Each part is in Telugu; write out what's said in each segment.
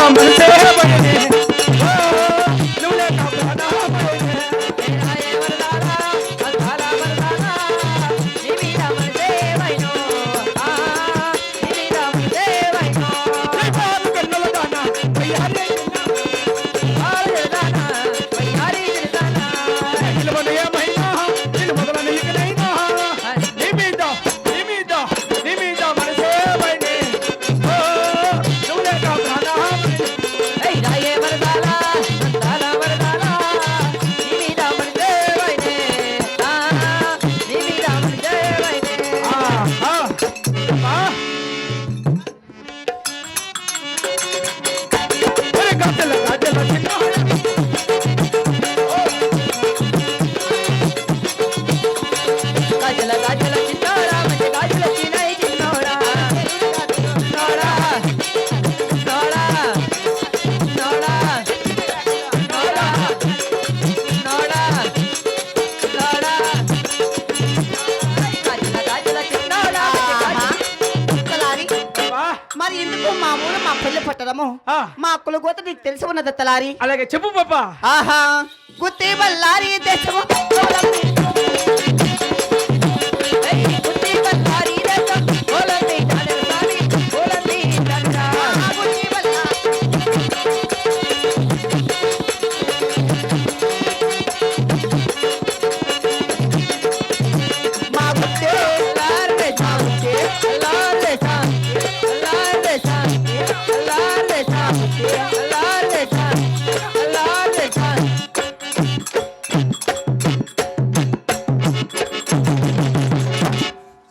మనసే బయనే మా అక్కలు గోత నీకు తెలిసి ఉన్నది తలారి. అలాగే చెప్పు పాపా. ఆహా గుత్తి బల్లారి దేశము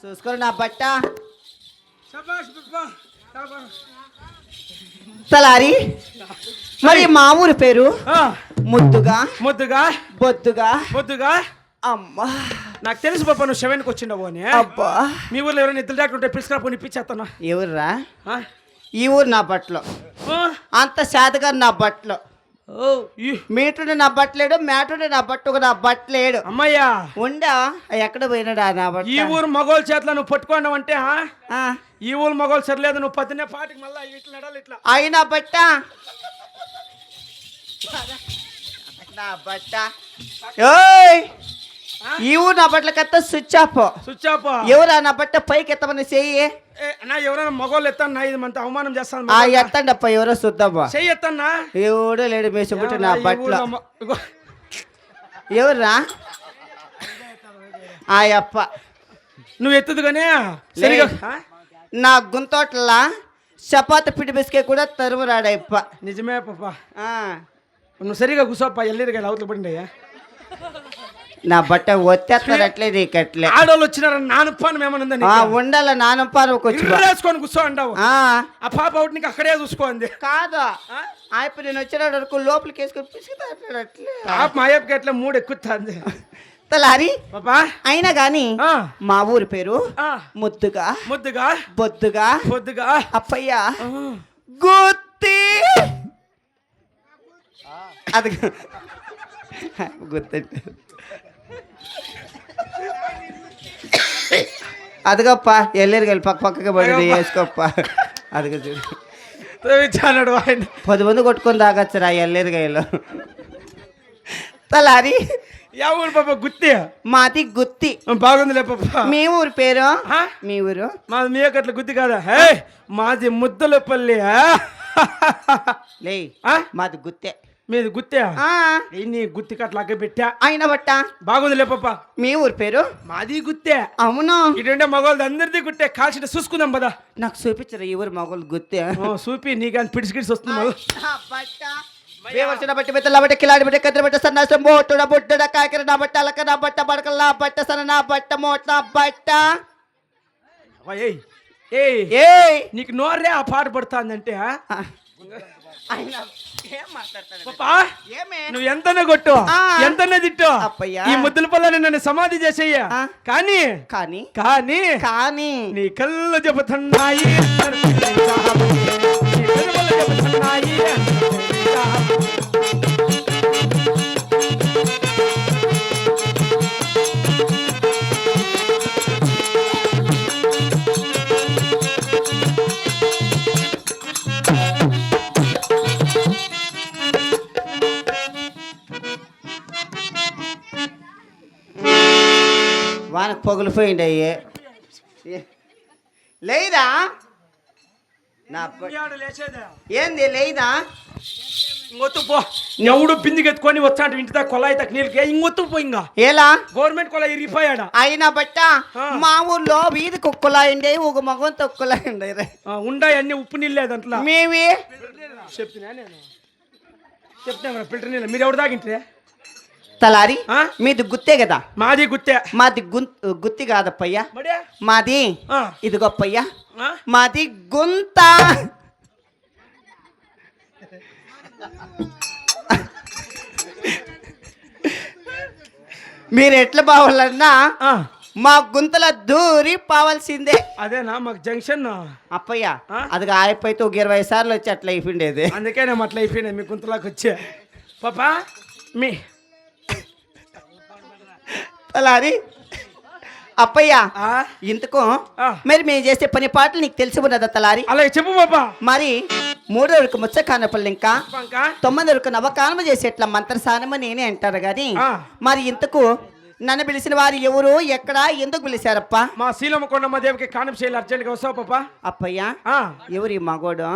చూసుకోరు నా బట్ట తలారి. మరి మా ఊరి పేరు ముద్దుగా ముద్దుగా బొద్దుగా బొద్దుగా. అమ్మా నాకు తెలుసు పాప నువ్వు శవానికి వచ్చిండవు అని. అబ్బా మీ ఊర్లో ఎవరైనా ఇద్దరు డాక్టర్ ఉంటే పిలుచుకురా ఇప్పించేస్తాను. ఎవర్రా? ఈ ఊరు నా బట్టలు అంత శాతగా నా బట్టలు. మీటుండే నా బట్టలేడు, మేటుండే నా బట్టు నా బట్టలేడు. అమ్మయ్యా ఉండా ఎక్కడ పోయినాడా నా బట్ట? ఈ ఊరు మగోళ్ళ చేతిలో నువ్వు పట్టుకోండావు అంటే ఈ ఊరు మగోళ్ళు సరిలేదు. నువ్వు పతినే పాటికి మళ్ళీ ఇట్లా నడాలి ఇట్లా. అయినా బట్ట నా బట్ట ఈ ఊరు నా బట్టల కత్త స్విచ్ ఆఫ్. Switch off. ఎవరా నా బట్ట పైకి ఎత్తమని చెయ్యి. నా ఎవరైనా మగోళ్ళు ఎత్తాను ఇది మంత అవమానం చేస్తాను. ఎత్తండి అప్ప ఎవరో చూద్దామా. చెయ్యి ఎత్తన్నా. ఎవడో లేడు మేసుకుంటే నా బట్టలు. ఎవర్రా? అప్ప నువ్వు ఎత్తుదు కానీ సరిగా నా గుంతోట్ల చపాతి పిడి బిస్కే కూడా తరుము రాడప్ప. నిజమే పాప. నువ్వు సరిగా కూర్చోప్ప. ఎల్లిరు కదా అవతల పడిండయ్యా. నా బట్ట వచ్చేస్తారు అట్లే నీకట్లే. ఆడోళ్ళు వచ్చినారని నానపానం ఏమనుందని ఉండాల నానపానం వేసుకొని కూర్చో అంటావు. ఆ పాప ఒకటి నీకు అక్కడే చూసుకోండి. కాదు ఆయప్ప నేను వచ్చిన వరకు లోపలికి వేసుకొని పిసుకుతాడు అట్లే. మా అయ్యప్పకి అట్లా మూడు ఎక్కుతుంది తలారి. పాపా అయినా గాని మా ఊరి పేరు ముద్దుగా ముద్దుగా బొద్దుగా బొద్దుగా. అప్పయ్య గుత్తి అది గుర్తు అదిగప్ప ఎల్లేరు వెళ్ళి పక్కగా పడి వేసుకోప్ప. అదిగో చూడు ఆయన 10 మంది కొట్టుకొని తాగొచ్చురా ఎల్లేరుగాయలో. తలారి యా ఊరు పాప? గుత్తి. మాది గుత్తి. బాగుందిలే పాప. మీ ఊరు పేరు? మీ ఊరు మాది మీకట్ల గుత్తి కాదా? మాది ముద్దలపల్లి. లే మాది గుత్తే. మీది గుత్తే. నీ గుత్తి కట్ల పెట్టా అయిన బట్ట బాగుందిలే పాప. మీ ఊరు పేరు? మాది గుత్తే. అవును ఇటుండే మగవాళ్ళది అందరిది గుట్టే. కాల్చిన చూసుకుందాం పదా. నాకు చూపించరు ఈ ఊరు మగవాళ్ళు గుత్తే. చూపి నీకు పిడిసి గిడిసి వస్తుంది. బట్టి బెత్తల బట్టి కిలాడి బట్టి కత్తిరి బట్ట సన్నాసం బోటుడ బుడ్డ కాకిర నా బట్ట అలక నా బట్ట బడకల నా బట్ట సన నా బట్ట మోట నా బట్ట. నీకు నోరే ఆ పాట పడుతుందంటే నువ్వు ఎంతనే కొట్టు ఎంతనే తిట్టు. ఈ ముద్దుల పల్లని నన్ను సమాధి చేసేయ్యా. కానీ కానీ కానీ కానీ నీ కళ్ళు చెబుతున్నాయి చెబుతున్నాయి. వానకు పగిలిపోయింది అయ్యి లేదా నా ఏంది లేదా ఇంకొత్తు పో ఎవడు బిందికి ఎత్తుకొని వచ్చాడు ఇంటి దాకా కొలాయి తక్క నీళ్ళకి ఇంకొత్తు పో ఇంకా ఎలా గవర్నమెంట్ కొలాయి ఇరిగిపోయాడా అయినా బట్ట మా ఊర్లో వీధి కుక్కలాయిండే ఒక మగం తొక్కలాయిండే ఉండాయి అన్ని ఉప్పు నీళ్ళు లేదంట్లా మేవి చెప్తున్నా నేను చెప్తున్నా ఫిల్టర్ నీళ్ళు మీరు ఎవరు తాగింటే తలారి మీది గుత్తే కదా మాది గుత్తే మాది గుత్తి కాదప్పయ్యా మాది ఇది గొప్పయ్యా మాది గుంత మీరు ఎట్లా పోవాలన్నా మా గుంతల దూరి పోవాల్సిందే అదేనా మాకు జంక్షన్ అప్పయ్య అది అయిపోతే ఒక 20 సార్లు వచ్చి అట్లా అయిపోయిండేది అందుకే నేను అట్లా అయిపోయినా మీ గుంతలోకి వచ్చే పాపా మీ తలారి అప్పయ్య ఇంతకు మరి మేము చేసే పని పాటలు నీకు తెలిసి ఉన్నదా తలారి అలా చెప్పు పాపా మరి 3 వరకు ముచ్చ కానపల్లి ఇంకా 9 వరకు నవకానమ చేసేట్లా మంత్రసానమ నేనే అంటారు గాని మరి ఇంతకు నన్ను పిలిచిన వారు ఎవరు ఎక్కడ ఎందుకు పిలిచారప్ప మా శీలమ్మ కొండమ్మ దేవికి కానం చేయాలి అర్జెంట్ గా వస్తావు పాపా అప్పయ్య ఎవరి మగోడు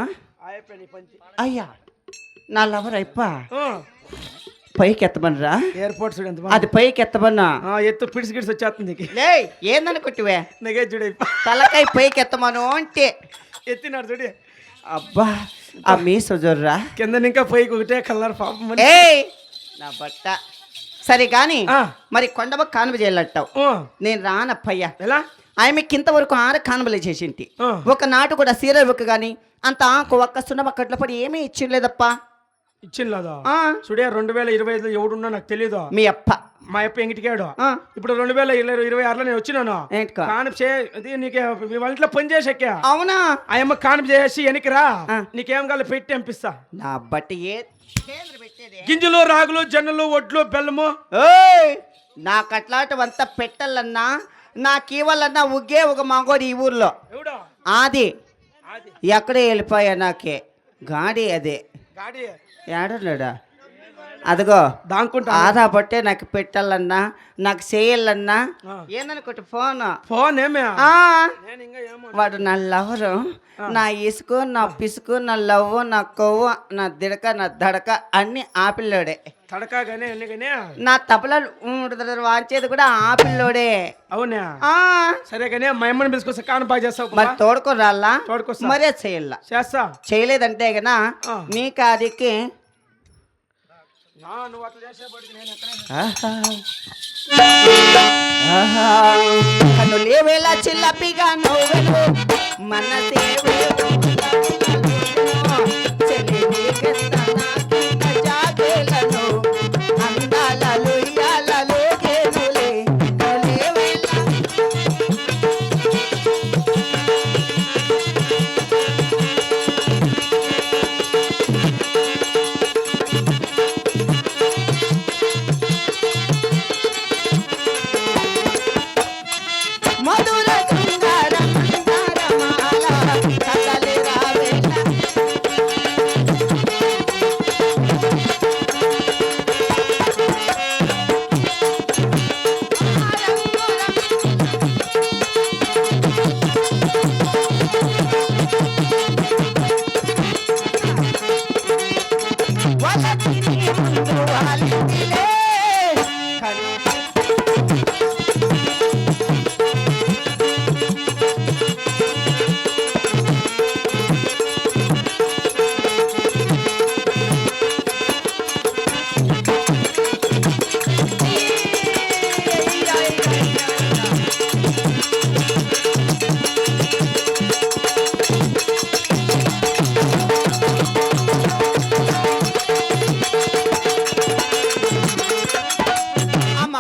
అయ్యా నా లవర్ అప్ప పైకి ఎత్తమనరా ఎయిర్పోర్ట్ అది పైకి ఎత్తమన్నా ఎత్తు పిడిసి గిడిసి వచ్చేస్తుంది లే ఏందనుకుంటువే నగే చూడే తలకాయ పైకి ఎత్తమను అంటే ఎత్తినాడు చూడే అబ్బా ఆ మీస జొర్రా కింద ఇంకా పైకి ఒకటే కలర్ పాపం నా బట్ట సరే గాని మరి కొండవ కానుమ చేయాలంటావు నేను రానప్పయ్యా ఎలా ఆమెకి ఇంతవరకు 6 కానుమలే చేసింటి ఒక నాటు కూడా సీర ఒక్క గాని అంత ఆకు ఒక్క సున్నమ కట్ల పడి ఏమీ ఇచ్చిండలేదప్పా ఇచ్చిందా చూడే 2025లో ఎవడున్నా నాకు తెలియదు మీ అప్ప మా అప్ప ఎంగిటికాడు ఇప్పుడు 2026లో నేను వచ్చినాను కానుపు నీకే మీ వాళ్ళ ఇంట్లో పని చేసాక అవునా ఆయమ్మ కానుపు చేసి వెనక్కిరా నీకేం కాదు పెట్టి పంపిస్తా నా బట్టి గింజలు రాగులు జొన్నలు వడ్లు బెల్లము నాకు అట్లాంటివంతా పెట్టాలన్నా నాకు ఇవ్వాలన్నా ఉగ్గే ఒక మగోడు ఈ ఊర్లో అది ఎక్కడే వెళ్ళిపోయా నాకే గాడి అదే ఏడన్నాడా అదిగో దాంకుంటా ఆదా పట్టే నాకు పెట్టాలన్నా నాకు చేయాలన్నా ఏందనుకోటి ఫోన్ ఏమే వాడు నా లవరు నా ఇసుకు నా పిసుకు నా లవ్వు నా కొవ్వు నా దిడక నా దడక అన్ని ఆ పిల్లోడే తడకాగానే నా తపలాలు వాంచేది కూడా ఆ పిల్లోడే అవునా సరే కానీ మా అమ్మని పిలుచుకొస్తా కాను బాగా చేస్తావు మరి తోడుకొని రాలా మరే చేయాల చేస్తా చేయలేదంటే గనా నీ కాదికి కనులేవేలా చిల్లపిగా నవ్వెలు మనసేవే జాగేలను అందాలలో ఇయాలలో గేనులే మధుర శృంగార మందారమాల కదలి రావేళ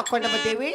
కొండమదేవి